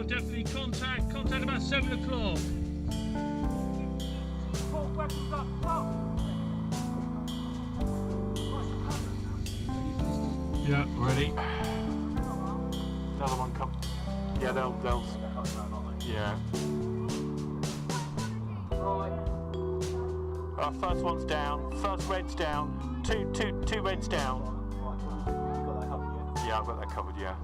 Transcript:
definitely contact about 7 o'clock. Yeah, ready. Another one come. Yeah, they'll. Yeah. First one's down. First red's down. Two reds down. Yeah, I've got that covered. Yeah.